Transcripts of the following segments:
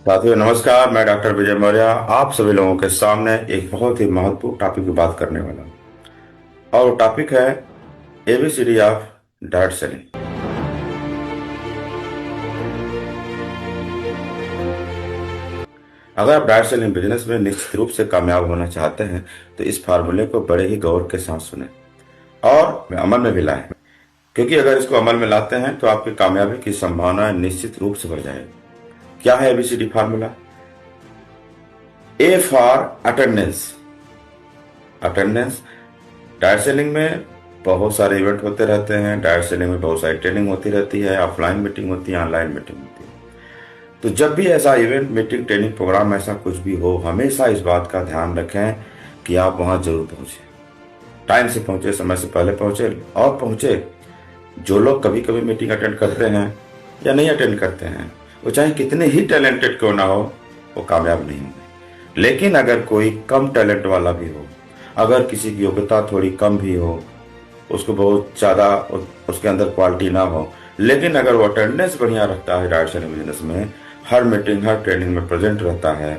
साथियों नमस्कार। मैं डॉक्टर विजय मौर्य आप सभी लोगों के सामने एक बहुत ही महत्वपूर्ण टॉपिक की बात करने वाला हूँ। और वो टॉपिक है एबीसीडी ऑफ डायरेक्ट सेलिंग। अगर आप डायरेक्ट सेलिंग बिजनेस में निश्चित रूप से कामयाब होना चाहते हैं तो इस फार्मूले को बड़े ही गौर के साथ सुने और अमल में भी लाएं। क्योंकि अगर इसको अमल में लाते हैं तो आपकी कामयाबी की संभावना निश्चित रूप से बढ़ जाएगी। क्या है A B C D formula? A for attendance. Attendance direct selling में बहुत सारे इवेंट होते रहते हैं। डायरेक्ट सेलिंग में बहुत सारी ट्रेनिंग होती रहती है, ऑफलाइन मीटिंग होती है, ऑनलाइन मीटिंग होती है। तो जब भी ऐसा इवेंट, मीटिंग, ट्रेनिंग प्रोग्राम ऐसा कुछ भी हो, हमेशा इस बात का ध्यान रखें कि आप वहां जरूर पहुंचे। टाइम से पहुंचे, समय से पहले पहुंचे और पहुंचे। जो लोग कभी कभी मीटिंग अटेंड करते हैं या नहीं अटेंड करते हैं, वो चाहे कितने ही टैलेंटेड क्यों ना हो, वो कामयाब नहीं होंगे। लेकिन अगर कोई कम टैलेंट वाला भी हो, अगर किसी की योग्यता थोड़ी कम भी हो, उसको बहुत ज्यादा उसके अंदर क्वालिटी ना हो, लेकिन अगर वो अटेंडेंस बढ़िया रखता है, डायरेक्ट सेलिंग बिजनेस में हर मीटिंग हर ट्रेनिंग में प्रेजेंट रहता है,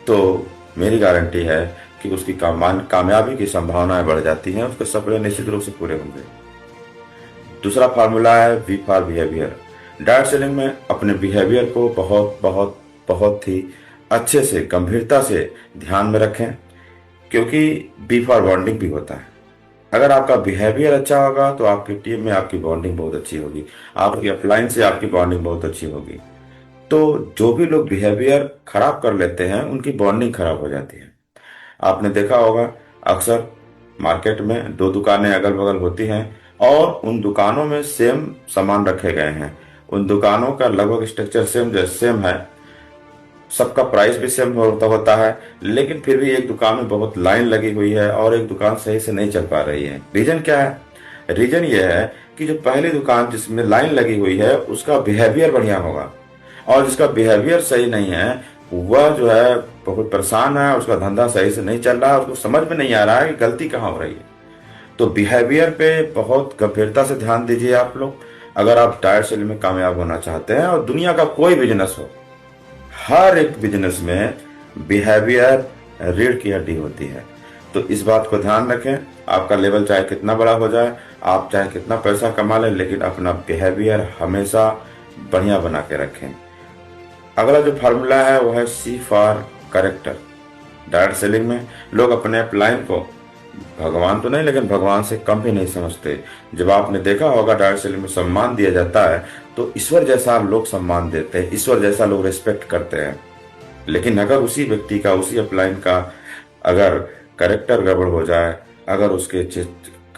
तो मेरी गारंटी है कि उसकी कामयाबी की संभावनाएं बढ़ जाती हैं, उसके सपने निश्चित रूप से पूरे होंगे। दूसरा फार्मूला है B for behaviour. Direct selling में अपने बिहेवियर को बहुत बहुत बहुत ही अच्छे से, गंभीरता से ध्यान में रखें। क्योंकि बी फॉर बॉन्डिंग भी होता है। अगर आपका बिहेवियर अच्छा होगा तो आपकी टीम में आपकी बॉन्डिंग बहुत अच्छी होगी, आपकी अपलाइन से आपकी बॉन्डिंग बहुत अच्छी होगी। तो जो भी लोग बिहेवियर खराब कर लेते हैं उनकी बॉन्डिंग खराब हो जाती है। आपने देखा होगा, अक्सर मार्केट में दो दुकानें अगल बगल होती हैं और उन दुकानों में सेम सामान रखे गए हैं। उन दुकानों का लगभग स्ट्रक्चर सेम है, सबका प्राइस भी सेम होता होता है, लेकिन फिर भी एक दुकान में बहुत लाइन लगी हुई है और एक दुकान सही से नहीं चल पा रही है। रीजन क्या है? रीजन ये है कि जो पहली दुकान जिसमें लाइन लगी हुई है उसका बिहेवियर बढ़िया होगा, और जिसका बिहेवियर सही नहीं है वह जो है बहुत परेशान है, उसका धंधा सही से नहीं चल रहा है, उसको समझ में नहीं आ रहा है कि गलती कहाँ हो रही है। तो बिहेवियर पे बहुत गंभीरता से ध्यान दीजिए आप लोग, अगर आप डायरेक्ट सेलिंग में कामयाब होना चाहते हैं। और दुनिया का कोई बिजनेस हो, हर एक बिजनेस में बिहेवियर रीढ़ की हड्डी होती है। तो इस बात को ध्यान रखें। आपका लेवल चाहे कितना बड़ा हो जाए, आप चाहे कितना पैसा कमा लें, लेकिन अपना बिहेवियर हमेशा बढ़िया बना के रखें। अगला जो फार्मूला है वो है सी फॉर करेक्टर। डायरेक्ट सेलिंग में लोग अपने अपलाइन को भगवान तो नहीं, लेकिन भगवान से कम भी नहीं समझते। जब आपने देखा होगा डायरेक्ट सेलिंग में सम्मान दिया जाता है तो ईश्वर जैसा लोग सम्मान देते हैं, ईश्वर जैसा लोग रिस्पेक्ट करते हैं। लेकिन अगर उसी व्यक्ति का, उसी अपलाइन का अगर करेक्टर गड़बड़ हो जाए, अगर उसके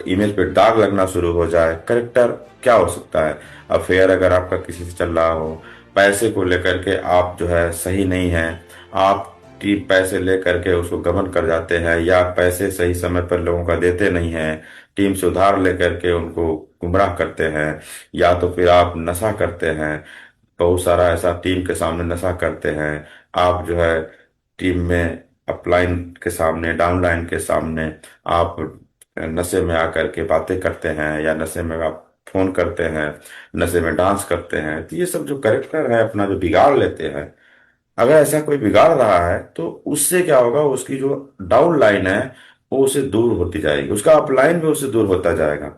इमेज पे दाग लगना शुरू हो जाए, करेक्टर क्या हो सकता है? अफेयर अगर आपका किसी से चल रहा हो, पैसे को लेकर के आप जो है सही नहीं है, आप टीम पैसे लेकर के उसको गबन कर जाते हैं, या पैसे सही समय पर लोगों का देते नहीं हैं, टीम से उधार लेकर के उनको गुमराह करते हैं, या तो फिर आप नशा करते हैं, बहुत सारा ऐसा टीम के सामने नशा करते हैं, आप जो है टीम में अपलाइन के सामने, डाउनलाइन के सामने आप नशे में आकर के बातें करते हैं, या नशे में आप फोन करते हैं, नशे में डांस करते हैं, तो ये सब जो करेक्टर है अपना जो बिगाड़ लेते हैं, अगर ऐसा कोई बिगाड़ रहा है तो उससे क्या होगा, उसकी जो डाउन लाइन है वो उससे दूर होती जाएगी, उसका अपलाइन भी उससे दूर होता जाएगा।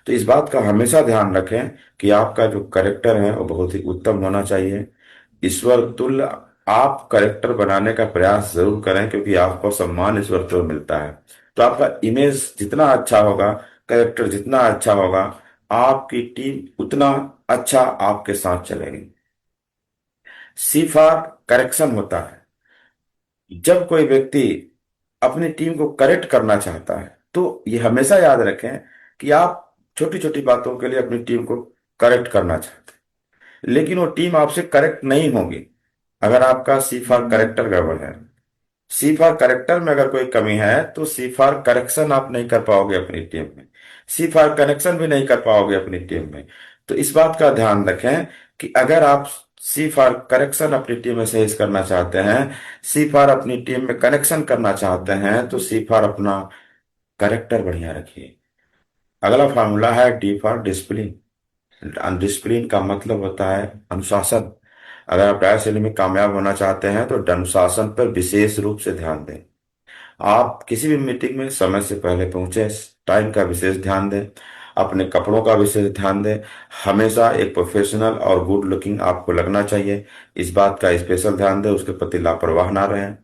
तो इस बात का हमेशा ध्यान रखें कि आपका जो करेक्टर है वो बहुत ही उत्तम होना चाहिए, ईश्वर तुल्य। आप करेक्टर बनाने का प्रयास जरूर करें, क्योंकि आपको सम्मान ईश्वर तुल्य मिलता है। तो आपका इमेज जितना अच्छा होगा, करेक्टर जितना अच्छा होगा, आपकी टीम उतना अच्छा आपके साथ चलेगी। सी फॉर करेक्शन होता है। जब कोई व्यक्ति अपनी टीम को करेक्ट करना चाहता है तो ये हमेशा याद रखें कि आप छोटी छोटी बातों के लिए अपनी टीम को करेक्ट करना चाहते हैं, लेकिन वो टीम आपसे करेक्ट नहीं होगी अगर आपका सी फॉर करेक्टर गड़बड़ है। सी फॉर करेक्टर में अगर कोई कमी है तो सी फॉर करेक्शन आप नहीं कर पाओगे अपनी टीम में, सी फॉर कनेक्शन भी नहीं कर पाओगे अपनी टीम में। तो इस बात का ध्यान रखें कि अगर आप सी फॉर करेक्शन अपनी टीम में सही करना चाहते हैं, सी फॉर अपनी टीम में कनेक्शन करना चाहते हैं, तो सी फॉर अपना करेक्टर बढ़िया रखिए। अगला फार्मूला है डी फॉर डिसिप्लिन। डिसिप्लिन का मतलब होता है अनुशासन। अगर आप डायरेक्ट सेलिंग में कामयाब होना चाहते हैं तो अनुशासन पर विशेष रूप से ध्यान दें। आप किसी भी मीटिंग में समय से पहले पहुंचे, टाइम का विशेष ध्यान दें, अपने कपड़ों का विशेष ध्यान दें। हमेशा एक प्रोफेशनल और गुड लुकिंग आपको लगना चाहिए, इस बात का स्पेशल ध्यान दें, उसके प्रति लापरवाह ना रहें।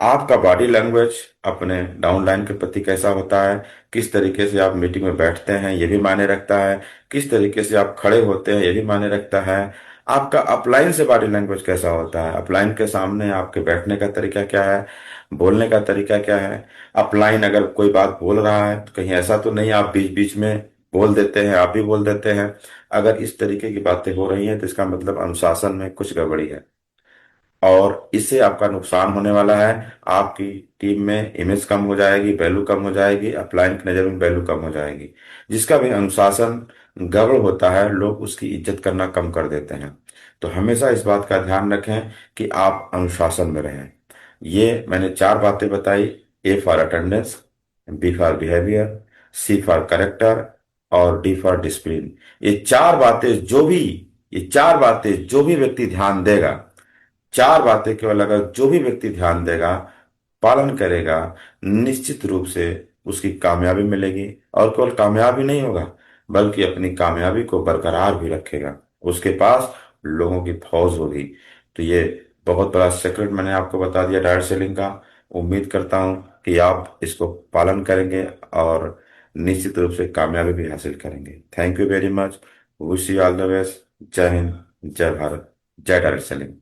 आपका बॉडी लैंग्वेज अपने डाउनलाइन के प्रति कैसा होता है, किस तरीके से आप मीटिंग में बैठते हैं ये भी मायने रखता है, किस तरीके से आप खड़े होते हैं ये भी मायने रखता है। आपका अपलाइन से बॉडी लैंग्वेज कैसा होता है, अपलाइन के सामने आपके बैठने का तरीका क्या है, बोलने का तरीका क्या है। अपलाइन अगर कोई बात बोल रहा है तो कहीं ऐसा तो नहीं आप बीच बीच में बोल देते हैं, आप भी बोल देते हैं। अगर इस तरीके की बातें हो रही हैं तो इसका मतलब अनुशासन में कुछ गड़बड़ी है, और इससे आपका नुकसान होने वाला है। आपकी टीम में इमेज कम हो जाएगी, वैल्यू कम हो जाएगी, अपलाइन की नज़र में वैल्यू कम हो जाएगी। जिसका भी अनुशासन गड़बड़ होता है लोग उसकी इज्जत करना कम कर देते हैं। तो हमेशा इस बात का ध्यान रखें कि आप अनुशासन में रहें। ये मैंने चार बातें बताई। A for attendance, B for behaviour, C for character, और डी फॉर डिसिप्लिन। ये चार बातें जो भी व्यक्ति ध्यान देगा, चार बातें केवल अगर जो भी व्यक्ति ध्यान देगा, पालन करेगा, निश्चित रूप से उसकी कामयाबी मिलेगी। और केवल कामयाबी नहीं होगा बल्कि अपनी कामयाबी को बरकरार भी रखेगा। उसके पास लोगों की फौज होगी। तो ये बहुत बड़ा सीक्रेट मैंने आपको बता दिया डायरेक्ट सेलिंग का। उम्मीद करता हूं कि आप इसको पालन करेंगे और निश्चित रूप से कामयाबी भी हासिल करेंगे। Thank you very much. Wish you all the best. जय हिंद, जय भारत, जय डायरेक्ट सेलिंग।